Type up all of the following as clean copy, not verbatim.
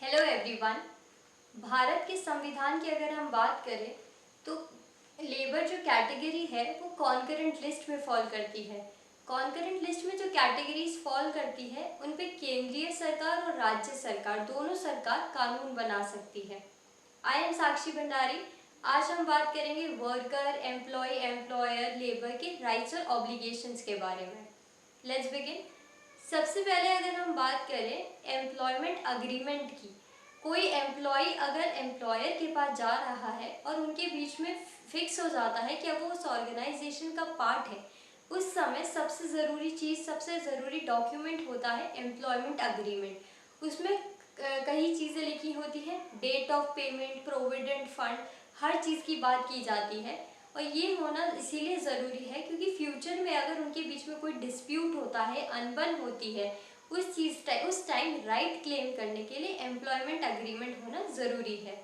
Hello everyone. Bharat के संविधान की अगर हम बात करें तो लेबर जो कैटेगरी है वो कॉन्करेंट लिस्ट में फॉल करती है। कॉन्करेंट लिस्ट में जो कैटेगरीज फॉल करती है उन पे केंद्रीय सरकार और राज्य सरकार दोनों सरकार कानून बना सकती है। आई एम साक्षी भंडारी। आज हम बात करेंगे वर्कर, एम्प्लॉय, एम्प्लॉयर, लेबर के राइट्स और ऑब्लिगेशंस के बारे में। Let's begin. सबसे पहले अगर हम बात करें एम्प्लॉयमेंट अग्रीमेंट की, कोई एम्प्लॉय अगर एम्प्लॉयर के पास जा रहा है और उनके बीच में फिक्स हो जाता है कि अब वो उस ऑर्गेनाइजेशन का पार्ट है, उस समय सबसे ज़रूरी चीज़, सबसे ज़रूरी डॉक्यूमेंट होता है एम्प्लॉयमेंट अग्रीमेंट। उसमें कई चीज़ें लिखी होती हैं, date of payment, provident fund, हर चीज़ की बात की जाती है। और ये होना इसीलिए ज़रूरी है क्योंकि फ्यूचर में अगर उनके बीच में कोई डिस्प्यूट होता है, अनबन होती है, उस टाइम राइट क्लेम करने के लिए एम्प्लॉयमेंट अग्रीमेंट होना ज़रूरी है।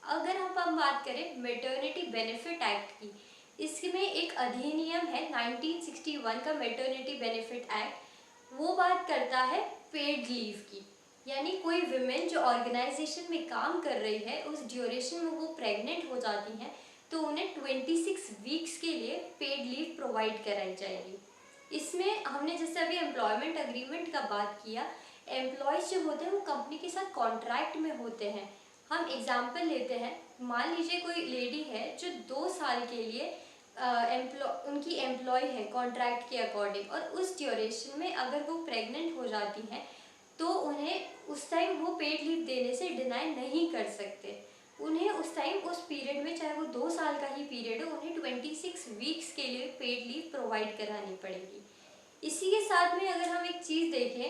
अगर हम बात करें मेटर्निटी बेनिफिट एक्ट की, इसमें एक अधिनियम है 1961 का मेटर्निटी बेनिफिट एक्ट। वो बात करता है पेड लीव की, यानी कोई विमेन जो ऑर्गेनाइजेशन में काम कर रही है उस ड्यूरेशन में वो प्रेग्नेंट हो जाती हैं तो उन्हें 26 वीक्स के लिए पेड लीव प्रोवाइड कराई जाएगी। इसमें हमने जैसे अभी एम्प्लॉयमेंट अग्रीमेंट का बात किया, एम्प्लॉयज़ जो होते हैं वो कंपनी के साथ कॉन्ट्रैक्ट में होते हैं। हम एग्जाम्पल लेते हैं, मान लीजिए कोई लेडी है जो 2 साल के लिए उनकी एम्प्लॉय है कॉन्ट्रैक्ट के अकॉर्डिंग, और उस ड्यूरेशन में अगर वो प्रेग्नेंट हो जाती हैं तो उन्हें उस टाइम वो पेड लीव देने से डिनाई नहीं कर सकते। उन्हें उस टाइम उस पीरियड में, चाहे वो 2 साल का ही पीरियड हो, उन्हें 26 वीक्स के लिए पेड लीव प्रोवाइड करानी पड़ेगी। इसी के साथ में अगर हम एक चीज़ देखें,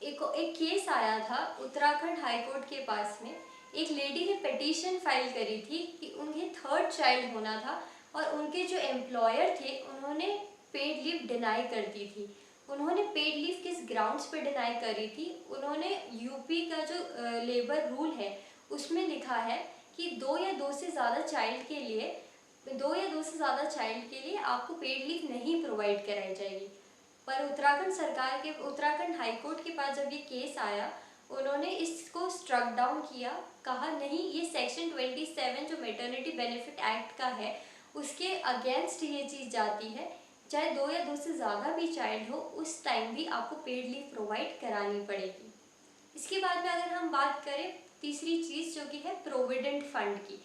एक केस आया था उत्तराखंड हाई कोर्ट के पास में। एक लेडी ने पिटीशन फाइल करी थी कि उन्हें 3rd चाइल्ड होना था और उनके जो एम्प्लॉयर थे उन्होंने पेड लीव डिनाई कर दी थी। उन्होंने पेड लीव किस ग्राउंड्स पे डिनाई करी थी? उन्होंने यूपी का जो लेबर रूल है उसमें लिखा है कि 2 या 2 से ज़्यादा चाइल्ड के लिए आपको पेड लीव नहीं प्रोवाइड कराई जाएगी। पर उत्तराखंड हाई कोर्ट के पास जब ये केस आया, उन्होंने इसको स्ट्रक डाउन किया, कहा नहीं, ये सेक्शन 27 जो मेटर्निटी बेनिफिट एक्ट का है उसके अगेंस्ट ये चीज़ जाती है। चाहे 2 या 2 से ज़्यादा भी चाइल्ड हो, उस टाइम भी आपको पेड लीव प्रोवाइड करानी पड़ेगी। इसके बाद में अगर हम बात करें तीसरी चीज़ जो कि है प्रोविडेंट फंड की,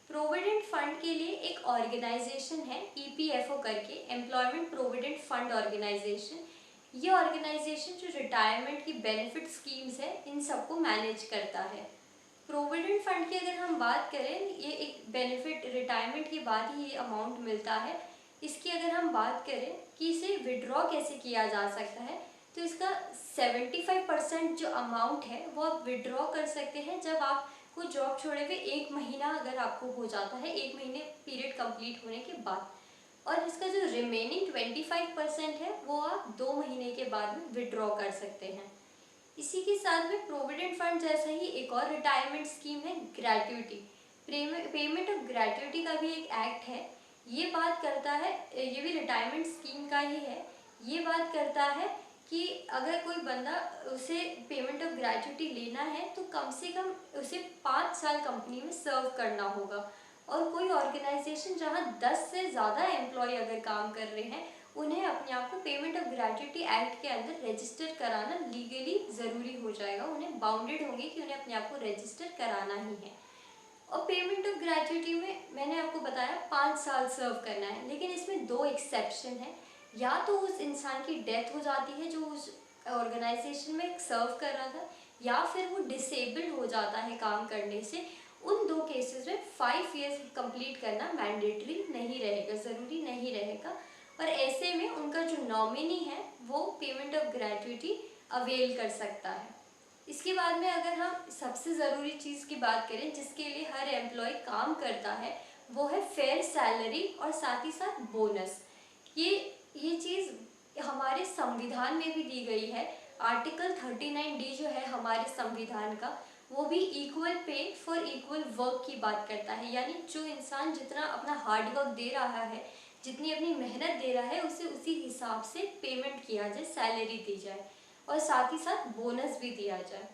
प्रोविडेंट फंड के लिए एक ऑर्गेनाइजेशन है ईपीएफओ करके, एम्प्लॉयमेंट प्रोविडेंट फंड ऑर्गेनाइजेशन। ये ऑर्गेनाइजेशन जो रिटायरमेंट की बेनिफिट स्कीम्स है इन सबको मैनेज करता है। प्रोविडेंट फंड की अगर हम बात करें, ये एक बेनिफिट रिटायरमेंट के बाद ही ये अमाउंट मिलता है। इसकी अगर हम बात करें कि इसे विड्रॉ कैसे किया जा सकता है, तो इसका 75% जो अमाउंट है वो आप विड्रॉ कर सकते हैं जब आप को जॉब छोड़े हुए 1 महीना अगर आपको हो जाता है, 1 महीने पीरियड कंप्लीट होने के बाद। और इसका जो रिमेनिंग 25% है वो आप 2 महीने के बाद में विड्रॉ कर सकते हैं। इसी के साथ में प्रोविडेंट फंड जैसा ही एक और रिटायरमेंट स्कीम है ग्रेट्युटी। पेमेंट ऑफ ग्रेट्युटी का भी एक एक्ट है। ये बात करता है, ये भी रिटायरमेंट स्कीम का ही है। ये बात करता है कि अगर कोई बंदा, उसे पेमेंट ऑफ ग्रेट्युटी लेना है तो कम से कम उसे 5 साल कंपनी में सर्व करना होगा। और कोई ऑर्गेनाइजेशन जहाँ 10 से ज़्यादा एम्प्लॉय अगर काम कर रहे हैं, उन्हें अपने आप को पेमेंट ऑफ ग्रेट्युटी एक्ट के अंदर रजिस्टर कराना लीगली ज़रूरी हो जाएगा। उन्हें बाउंडेड होंगे कि उन्हें अपने आप को रजिस्टर कराना ही है। और पेमेंट ऑफ ग्रेट्युटी में मैंने आपको बताया 5 साल सर्व करना है, लेकिन इसमें 2 एक्सेप्शन है। या तो उस इंसान की डेथ हो जाती है जो उस ऑर्गेनाइजेशन में सर्व कर रहा था, या फिर वो डिसेबल्ड हो जाता है काम करने से। उन 2 केसेस में 5 ईयर्स कंप्लीट करना मैंडेटरी नहीं रहेगा, ज़रूरी नहीं रहेगा। और ऐसे में उनका जो नॉमिनी है वो पेमेंट ऑफ ग्रेट्युटी अवेल कर सकता है। इसके बाद में अगर हम सबसे ज़रूरी चीज़ की बात करें जिसके लिए हर एम्प्लॉय काम करता है, वो है फेयर सैलरी और साथ ही साथ बोनस। ये चीज़ हमारे संविधान में भी दी गई है। आर्टिकल 39D जो है हमारे संविधान का, वो भी equal pay for equal work की बात करता है। यानी जो इंसान जितना अपना हार्ड वर्क दे रहा है, जितनी अपनी मेहनत दे रहा है, उसे उसी हिसाब से पेमेंट किया जाए, सैलरी दी जाए और साथ ही साथ बोनस भी दिया जाए।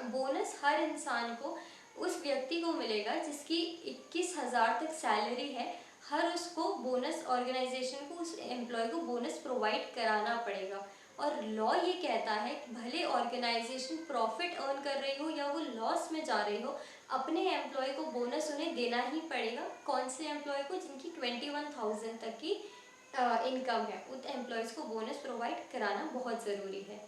बोनस हर इंसान को, उस व्यक्ति को मिलेगा जिसकी 21,000 तक सैलरी है, हर उसको बोनस, ऑर्गेनाइजेशन को उस एम्प्लॉय को बोनस प्रोवाइड कराना पड़ेगा। और लॉ ये कहता है कि भले ऑर्गेनाइजेशन प्रॉफिट अर्न कर रही हो या वो लॉस में जा रही हो, अपने एम्प्लॉय को बोनस उन्हें देना ही पड़ेगा। कौन से एम्प्लॉय को? जिनकी 21,000 तक की इनकम है, उन एम्प्लॉयज़ को बोनस प्रोवाइड कराना बहुत ज़रूरी है।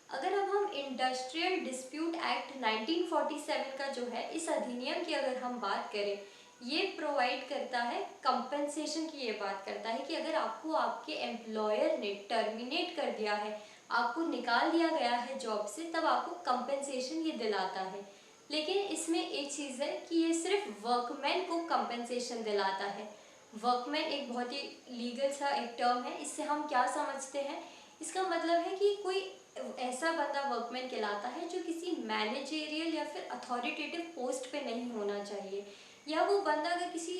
अगर अब हम इंडस्ट्रियल डिस्प्यूट एक्ट 1947 का जो है, इस अधिनियम की अगर हम बात करें, ये प्रोवाइड करता है कंपनसेशन की। ये बात करता है कि अगर आपको आपके एम्प्लॉयर ने टर्मिनेट कर दिया है, आपको निकाल दिया गया है जॉब से, तब आपको कंपनसेशन ये दिलाता है। लेकिन इसमें एक चीज़ है कि ये सिर्फ वर्कमैन को कंपनसेशन दिलाता है। वर्कमैन एक बहुत ही लीगल सा एक टर्म है। इससे हम क्या समझते हैं? इसका मतलब है कि कोई ऐसा बंदा वर्कमैन कहलाता है जो किसी मैनेजेरियल या फिर अथॉरिटेटिव पोस्ट पे नहीं होना चाहिए, या वो बंदा अगर किसी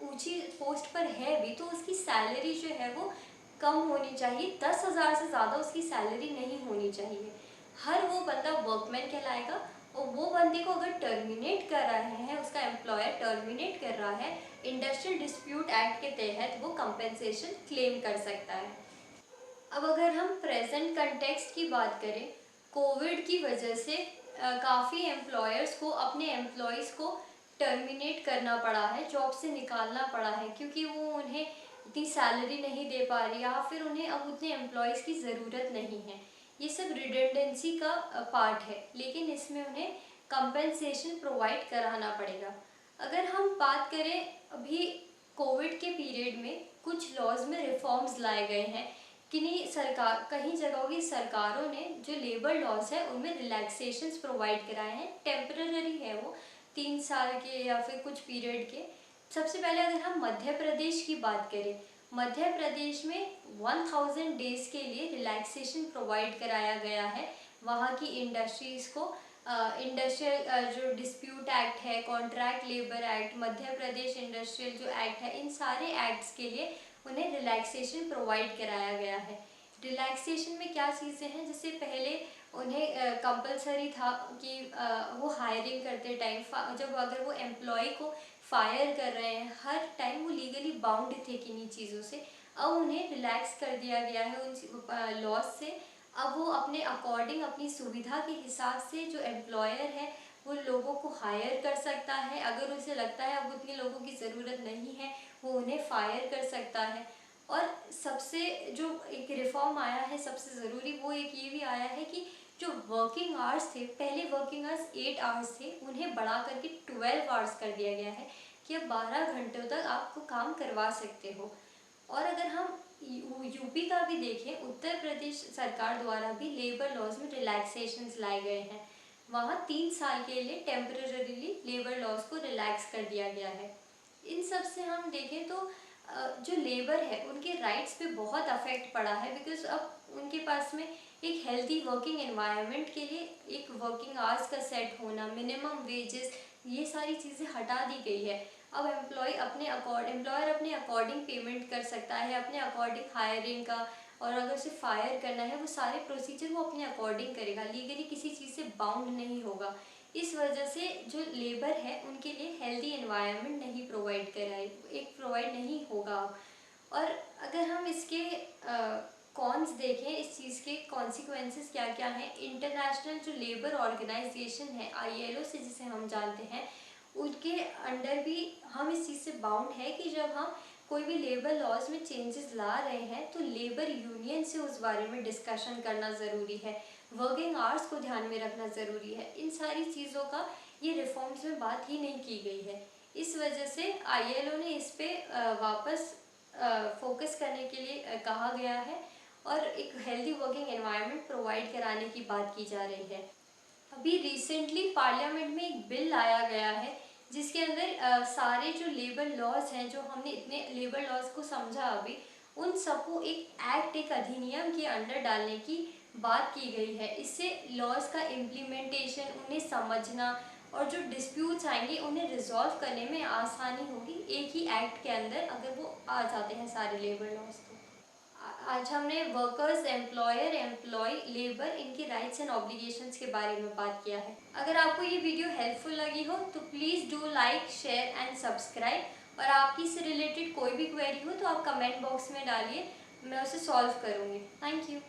ऊंची पोस्ट पर है भी तो उसकी सैलरी जो है वो कम होनी चाहिए, 10,000 से ज़्यादा उसकी सैलरी नहीं होनी चाहिए। हर वो बंदा वर्कमैन कहलाएगा। और वो बंदे को अगर टर्मिनेट कर रहे हैं, उसका एम्प्लॉयर टर्मिनेट कर रहा है, इंडस्ट्रियल डिस्प्यूट एक्ट के तहत वो कंपेंसेशन क्लेम कर सकता है। अब अगर हम प्रेजेंट कंटेक्स्ट की बात करें, कोविड की वजह से काफ़ी एम्प्लॉयर्स को अपने एम्प्लॉयज़ को टर्मिनेट करना पड़ा है, जॉब से निकालना पड़ा है, क्योंकि वो उन्हें इतनी सैलरी नहीं दे पा रही, या फिर उन्हें अब उतने एम्प्लॉयज़ की ज़रूरत नहीं है। ये सब रिडेंडेंसी का पार्ट है, लेकिन इसमें उन्हें कंपेंसेशन प्रोवाइड कराना पड़ेगा। अगर हम बात करें, अभी कोविड के पीरियड में कुछ लॉज में रिफॉर्म्स लाए गए हैं। किन्हीं सरकार, कई जगहों की सरकारों ने जो लेबर लॉज है उनमें रिलैक्सेशंस प्रोवाइड कराए हैं। टेम्पररी है वो, 3 साल के या फिर कुछ पीरियड के। सबसे पहले अगर हम मध्य प्रदेश की बात करें, मध्य प्रदेश में 1000 डेज के लिए रिलैक्सेशन प्रोवाइड कराया गया है वहाँ की इंडस्ट्रीज़ को। इंडस्ट्रियल जो डिस्प्यूट एक्ट है, contract labour act, Madhya Pradesh industrial जो एक्ट है, इन सारे एक्ट्स के लिए उन्हें रिलैक्सेशन प्रोवाइड कराया गया है। रिलैक्सेशन में क्या चीज़ें हैं? जैसे पहले उन्हें कंपलसरी था कि वो हायरिंग करते टाइम, जब अगर वो एम्प्लॉय को फायर कर रहे हैं, हर टाइम वो लीगली बाउंड थे किन्हीं चीज़ों से। अब उन्हें रिलैक्स कर दिया गया है उन लॉज से। अब वो अपने अकॉर्डिंग, अपनी सुविधा के हिसाब से जो एम्प्लॉयर है वो लोगों को हायर कर सकता है। अगर उसे लगता है अब उतने लोगों की ज़रूरत नहीं है, वो उन्हें फायर कर सकता है। और सबसे जो एक रिफॉर्म आया है सबसे ज़रूरी, वो एक ये भी आया है कि जो वर्किंग आवर्स थे, पहले वर्किंग आवर्स 8 आवर्स थे, उन्हें बढ़ा करके 12 आवर्स कर दिया गया है कि अब 12 घंटों तक आपको काम करवा सकते हो। और अगर हम यूपी का भी देखें, उत्तर प्रदेश सरकार द्वारा भी लेबर लॉज में रिलैक्सेशंस लाए गए हैं। वहाँ 3 साल के लिए टेम्पररीली लेबर लॉज को रिलैक्स कर दिया गया है। इन सब से हम देखें तो जो लेबर है उनके राइट्स पे बहुत अफेक्ट पड़ा है, बिकॉज अब उनके पास में एक हेल्दी वर्किंग एनवायरनमेंट के लिए एक वर्किंग आवर्स का सेट होना, मिनिमम वेजेस, ये सारी चीज़ें हटा दी गई है। अब एम्प्लॉयर अपने अकॉर्डिंग पेमेंट कर सकता है, अपने अकॉर्डिंग हायरिंग का, और अगर उसे फायर करना है वो सारे प्रोसीजर वो अपने अकॉर्डिंग करेगा, लीगली किसी चीज़ से बाउंड नहीं होगा। इस वजह से जो लेबर है उनके लिए हेल्दी एनवायरनमेंट नहीं प्रोवाइड कराए, एक प्रोवाइड नहीं होगा। और अगर हम इसके कॉन्स देखें, इस चीज़ के कॉन्सिक्वेंसेस क्या क्या हैं, इंटरनेशनल जो लेबर ऑर्गेनाइजेशन है, ILO से जिसे हम जानते हैं, उनके अंडर भी हम इस चीज़ से बाउंड है कि जब हम कोई भी लेबर लॉज में चेंजेस ला रहे हैं तो लेबर यूनियन से उस बारे में डिस्कशन करना ज़रूरी है, वर्किंग आवर्स को ध्यान में रखना ज़रूरी है। इन सारी चीज़ों का ये रिफॉर्म्स में बात ही नहीं की गई है। इस वजह से ILO ने इस पे वापस फोकस करने के लिए कहा गया है, और एक हेल्दी वर्किंग एनवायरनमेंट प्रोवाइड कराने की बात की जा रही है। अभी रिसेंटली पार्लियामेंट में एक बिल लाया गया है जिसके अंदर सारे जो लेबर लॉज हैं, जो हमने इतने लेबर लॉज को समझा अभी, उन सबको एक एक्ट, एक अधिनियम के अंडर डालने की बात की गई है। इससे लॉज का इम्प्लीमेंटेशन, उन्हें समझना, और जो डिस्प्यूट्स आएंगे उन्हें रिजॉल्व करने में आसानी होगी एक ही एक्ट के अंदर, अगर वो आ जाते हैं सारे लेबर लॉज तो। आज हमने वर्कर्स, एम्प्लॉयर, एम्प्लॉय, लेबर, इनके राइट्स एंड ऑब्लिगेशंस के बारे में बात किया है। अगर आपको ये वीडियो हेल्पफुल लगी हो तो please do like, share and subscribe. और आपकी इससे रिलेटेड कोई भी क्वेरी हो तो आप कमेंट बॉक्स में डालिए, मैं उसे सॉल्व करूँगी। Thank you.